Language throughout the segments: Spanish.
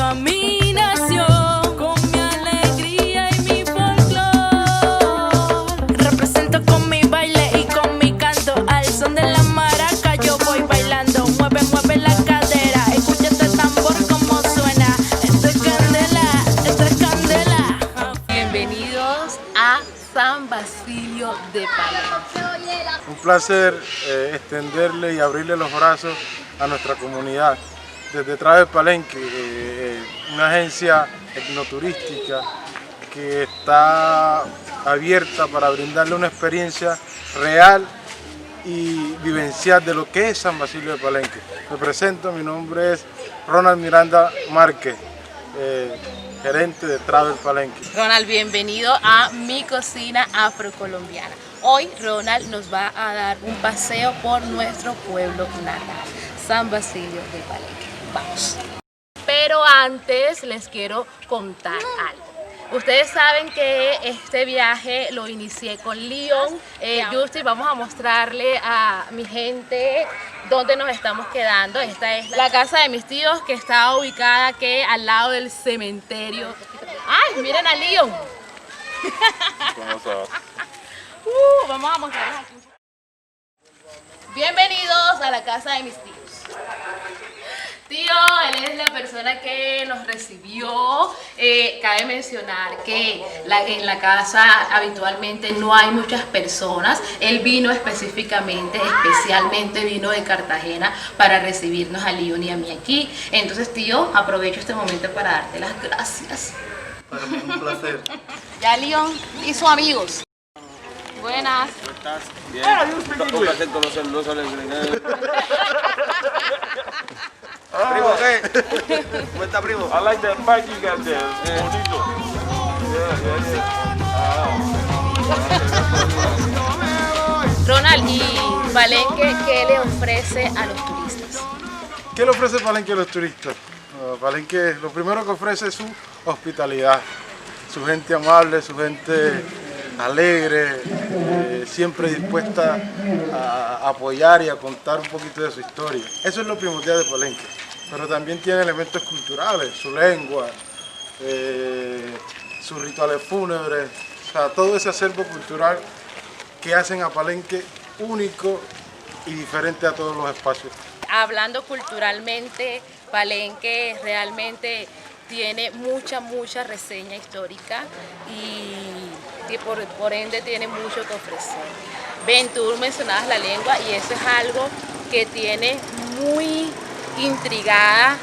a mi nación, con mi alegría y mi folclor. Represento con mi baile y con mi canto, al son de la maraca yo voy bailando. Mueve, mueve la cadera, escucha este tambor como suena. Esto es candela, esto es candela. Bienvenidos a San Basilio de Palenque. Un placer extenderle y abrirle los brazos a nuestra comunidad. Desde Travel Palenque, una agencia etnoturística que está abierta para brindarle una experiencia real y vivencial de lo que es San Basilio de Palenque. Me presento, mi nombre es Ronald Miranda Márquez, gerente de Travel Palenque. Ronald, bienvenido a Mi Cocina Afrocolombiana. Hoy Ronald nos va a dar un paseo por nuestro pueblo natal, San Basilio de Palenque. Vamos. Pero antes les quiero contar algo. Ustedes saben que este viaje lo inicié con Leon. Justi, vamos a mostrarle a mi gente dónde nos estamos quedando. Esta es la casa de mis tíos, que está ubicada aquí al lado del cementerio. ¡Ay, miren a Leon! Vamos a mostrarles aquí. Bienvenidos a la casa de mis tíos. Tío, él es la persona que nos recibió. Cabe mencionar que en la casa habitualmente no hay muchas personas. Él vino especialmente vino de Cartagena para recibirnos a Leon y a mí aquí. Entonces, tío, aprovecho este momento para darte las gracias. Para mí es un placer. Ya Leon hizo amigos. Buenas. ¿Cómo estás? Bien. Un placer conocerlos a los gringos. Primo, ¿qué? ¿Cómo está, primo? I like that bike you got there. Bonito. Ronald, ¿y Palenque qué le ofrece a los turistas? ¿Qué le ofrece Palenque a los turistas? Palenque lo primero que ofrece es su hospitalidad, su gente amable, su gente alegre, siempre dispuesta a apoyar y a contar un poquito de su historia. Eso es lo primordial de Palenque, pero también tiene elementos culturales, su lengua, sus rituales fúnebres, o sea, todo ese acervo cultural que hacen a Palenque único y diferente a todos los espacios. Hablando culturalmente, Palenque realmente tiene mucha reseña histórica y por ende tiene mucho que ofrecer. Ben, tú mencionabas la lengua y eso es algo que tiene muy intrigada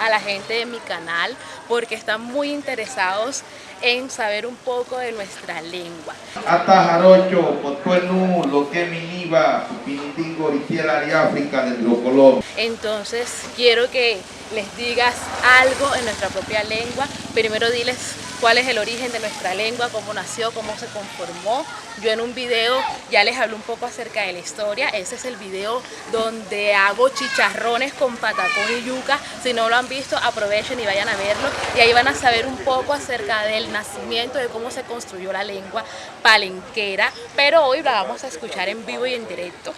a la gente de mi canal porque están muy interesados en saber un poco de nuestra lengua. Hasta jarocho, potuenu, lo que miniba, pinitingo, riquiera de África, del Colón. Entonces quiero que les digas algo en nuestra propia lengua. Primero diles cuál es el origen de nuestra lengua, cómo nació, cómo se conformó. Yo en un video ya les hablé un poco acerca de la historia. Ese es el video donde hago chicharrones con patacón y yuca. Si no lo han visto, aprovechen y vayan a verlo. Y ahí van a saber un poco acerca del nacimiento, de cómo se construyó la lengua palenquera. Pero hoy la vamos a escuchar en vivo y en directo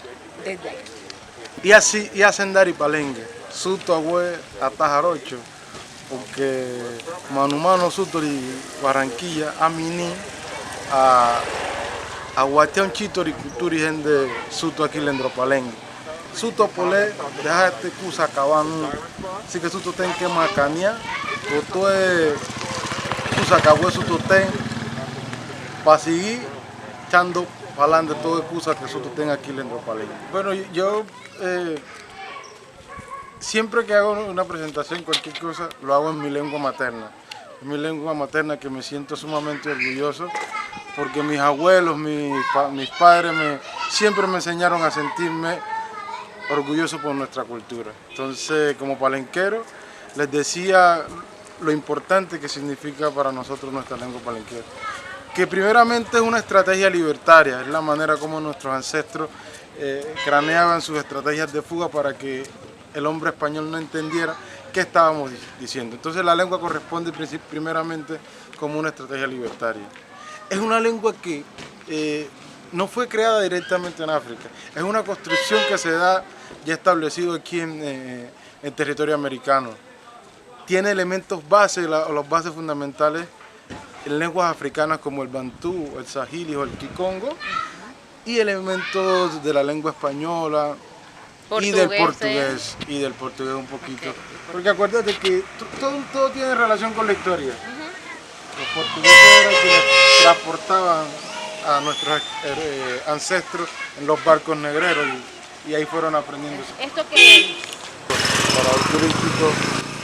desde aquí. Y así, y hacen dar y Palenque, suto agüe hasta jarocho, porque manumano suto y Barranquilla, a mini, a guatean chitori cultura y gente suto aquí lendro Palenque. Suto pole, deja este cusa acabando, así que suto ten que macanía, todo es cusa acabó suto ten, para seguir echando para adelante todo el cusa que suto ten aquí lendro Palenque. Bueno, yo siempre que hago una presentación, cualquier cosa, lo hago en mi lengua materna. En mi lengua materna que me siento sumamente orgulloso porque mis abuelos, mis padres siempre me enseñaron a sentirme orgulloso por nuestra cultura. Entonces, como palenquero, les decía lo importante que significa para nosotros nuestra lengua palenquera. Que primeramente es una estrategia libertaria, es la manera como nuestros ancestros craneaban sus estrategias de fuga para que el hombre español no entendiera qué estábamos diciendo. Entonces la lengua corresponde primeramente como una estrategia libertaria. Es una lengua que no fue creada directamente en África, es una construcción que se da ya establecido aquí en territorio americano. tiene elementos base, las bases fundamentales en lenguas africanas como el bantú, el sahili o el kikongo, y elementos de la lengua española y del portugués, un poquito. Porque acuérdate que todo tiene relación con la historia. Los portugueses eran quienes transportaban a nuestros ancestros en los barcos negreros y ahí fueron aprendiendo. ¿Esto qué es? Parador turístico.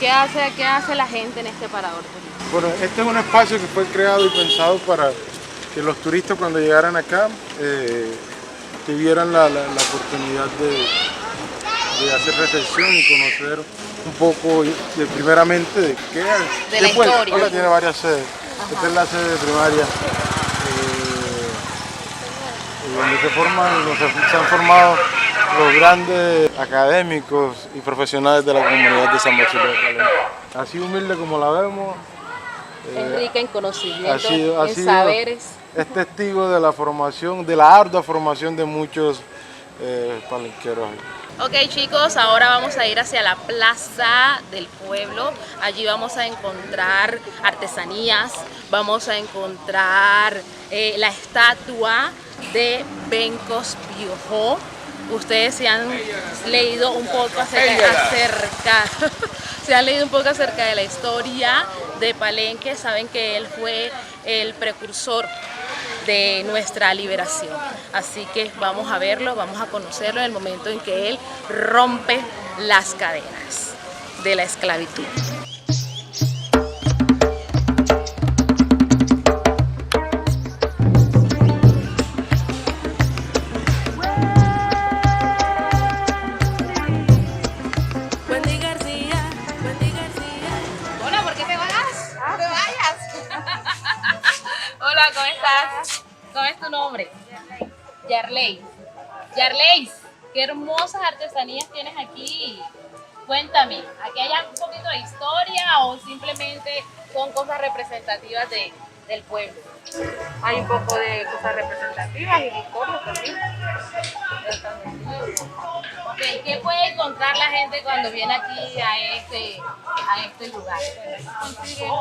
¿Qué hace la gente en este parador turístico? Bueno, este es un espacio que fue creado y pensado para que los turistas cuando llegaran acá tuvieran la oportunidad de hacer recepción y conocer un poco primeramente de qué es. De la historia. Hola, tiene varias sedes. Esta es la sede primaria donde se han formado los grandes académicos y profesionales de la comunidad de San Basilio de Palenque. Así humilde como la vemos, Es rica en conocimiento, ha sido, en saberes. Es testigo de la formación, de la ardua formación de muchos palenqueros. Ok chicos, ahora vamos a ir hacia la plaza del pueblo. Allí vamos a encontrar artesanías, vamos a encontrar la estatua de Benkos Biojó. Ustedes se han leído un poco acerca de la historia de Palenque, saben que él fue el precursor de nuestra liberación. Así que vamos a verlo, vamos a conocerlo en el momento en que él rompe las cadenas de la esclavitud. Hola, ¿por qué te vas? No te vayas. Hola, ¿cómo estás? ¿Cómo es tu nombre? Yarley. Yarley, qué hermosas artesanías tienes aquí. Cuéntame, ¿aquí hay un poquito de historia o simplemente son cosas representativas del pueblo? Hay un poco de cosas representativas y historias también. Okay, ¿qué puede encontrar la gente cuando viene aquí a este lugar? Consiguen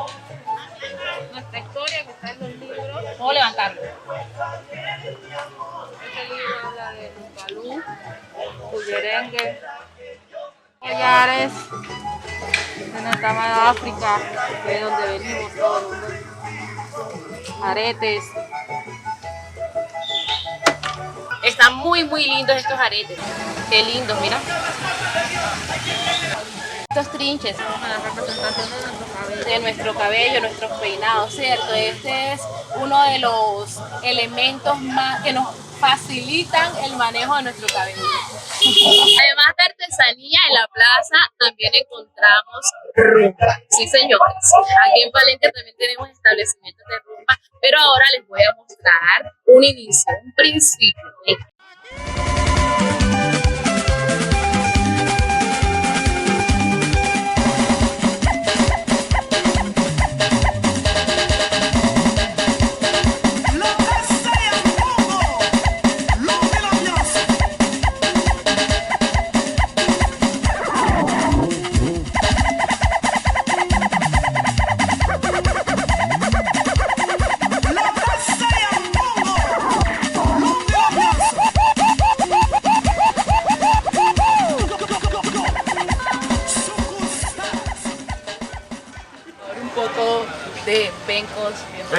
nuestra historia que está en los libros. ¿Puedo levantarlo? Este libro habla de Nucalú, Cullerengue, collares de Netama de África, que es donde venimos todos, aretes. Están muy lindos estos aretes. Qué lindos, mira. Estos trinches La representación de nuestro cabello, nuestros peinados, ¿cierto? Este es uno de los elementos más que nos facilitan el manejo de nuestro cabello. Además de artesanía, en la plaza también encontramos rumba. Sí, señores. Aquí en Palenque también tenemos establecimientos de rumba, pero ahora les voy a mostrar un inicio, un principio. De Benkos Biojó.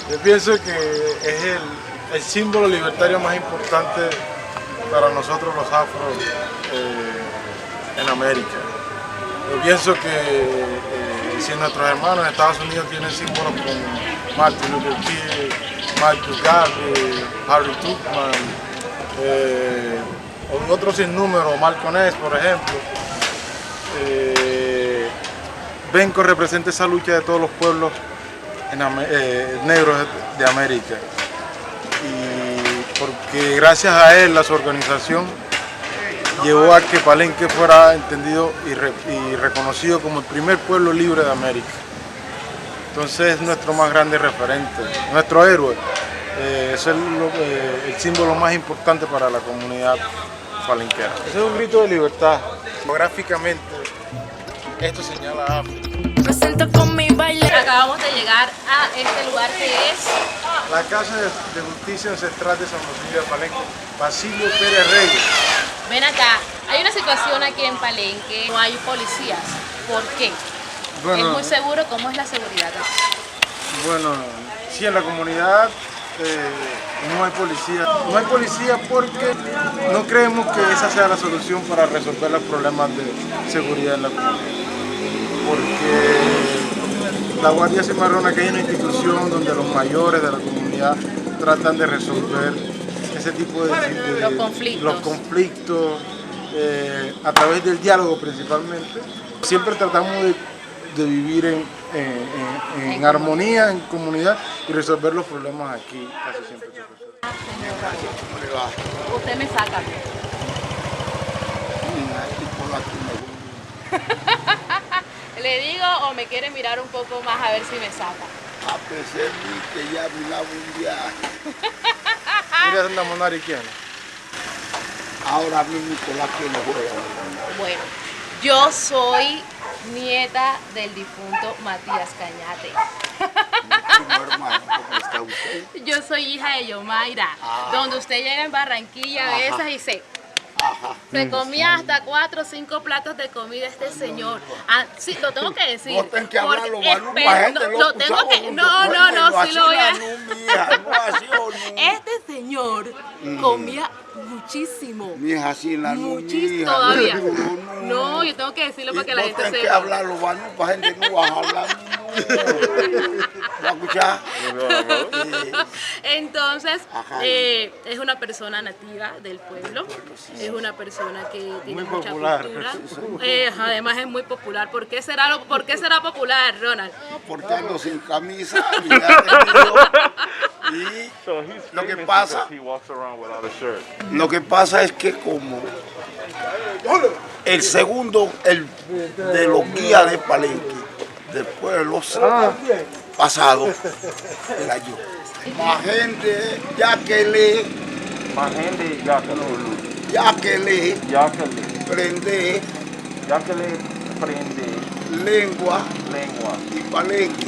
Yo pienso que es el símbolo libertario más importante para nosotros los afros en América. Yo pienso que si nuestros hermanos en Estados Unidos tienen símbolos como Martin Luther King, Marcus Garvey, Harry Tubman, otros sin número, Malcolm X, por ejemplo. Benkos representa esa lucha de todos los pueblos negros de América, y porque gracias a él, su organización llevó a que Palenque fuera entendido y reconocido como el primer pueblo libre de América. Entonces es nuestro más grande referente, nuestro héroe, es el símbolo más importante para la comunidad palenquera. Ese es un grito de libertad. Geográficamente esto señala a África. Presento con mi baile. Acabamos de llegar a este lugar que es La Casa de Justicia Ancestral de San Basilio de Palenque, Basilio Pérez Reyes. Ven acá, hay una situación aquí en Palenque, no hay policías. ¿Por qué? Bueno, Es muy seguro. ¿Cómo es la seguridad? Bueno, sí, en la comunidad no hay policía. No hay policía porque no creemos que esa sea la solución para resolver los problemas de seguridad en la comunidad. Porque la Guardia Cimarrona, que es una institución donde los mayores de la comunidad tratan de resolver ese tipo de Los conflictos. a través del diálogo principalmente. Siempre tratamos de vivir en armonía, en comunidad y resolver los problemas aquí casi siempre. Usted me saca. ¿Le digo o me quiere mirar un poco más a ver si me saca? A pesar de que ya miraba un viaje. Mira, andamos nariquiana. Ahora mismo con la que no juega. Bueno, yo soy nieta del difunto Matías Cañate. Primo hermano, ¿cómo está usted? Yo soy hija de Yomaira, donde usted llega en Barranquilla a veces y se comía hasta 4 o 5 platos de comida este señor. Ah, sí, lo tengo que decir. No tengo que hablarlo, porque- Manu, para gente lo tengo que... No, sí lo voy a... Este señor comía muchísimo. Mi hija, así la Muchísimo todavía. No, yo tengo que decirlo para que la gente No tengo que sepa. hablarlo, Manu, para gente no va a hablar. ¿Va a escuchar? Entonces, Ajá. es una persona nativa del pueblo, es una persona que tiene Muy mucha popular. cultura. Además es muy popular. ¿Por qué será popular, Ronald? Porque ando sin camisa y ya tengo. Y So he's Lo que famous pasa- because he walks around without a shirt. lo que pasa es que como el segundo de los guías de Palenque, después de los pasados, era yo. Más gente, ya que lee, Mahende Yakalulu. prende Yakale prende lengua lengua. y Palenque.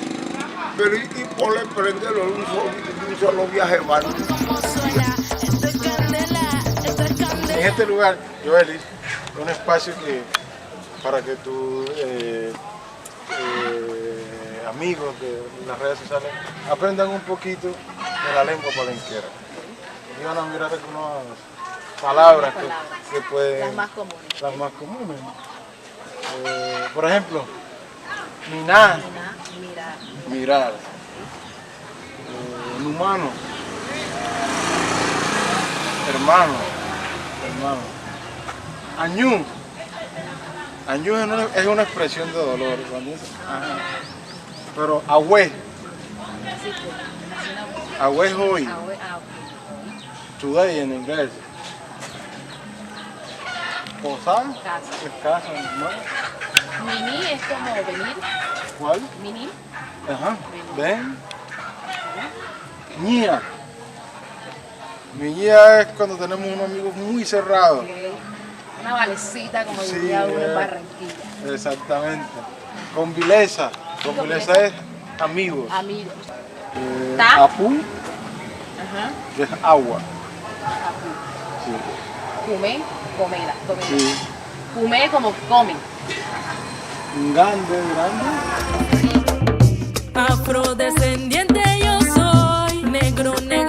Pero y por prenderlo en un solo viaje, van. Como suena, esto es candela, esto es candela. En este lugar, Joelis, un espacio para que tus amigos de las redes sociales aprendan un poquito de la lengua palenquera. Y van a mirar algunas palabras que pueden... Las más comunes. Las más comunes. Por ejemplo, minar, Mira, mirar. Humano, hermano. Añú. Añú es una expresión de dolor. Cuando dice, ajá. Pero agüe. Agüe es hoy. Today en inglés. Posar. Casa. Es casa, ¿no? Mini es como venir. ¿Cuál? Mini. Ajá. Ven. Ñía. Mi ñía es cuando tenemos unos amigos muy cerrados. Una valecita como Sí, diría uno en Barranquilla. Exactamente. Con vileza. Con vileza es amigos. Amigos. Ta. Apú, Ajá. que es agua. Cume, comida. Sí. Cume como comen. Grande. Afrodescendiente yo soy, negro, negro.